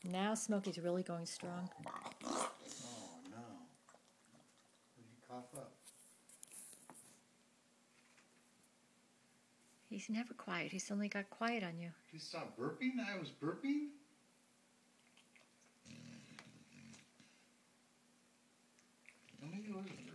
Now Smokey's really going strong. Oh no. Did you cough up? He's never quiet. He's suddenly got quiet on you. Did you stop burping? I was burping? No, maybe it wasn't burping.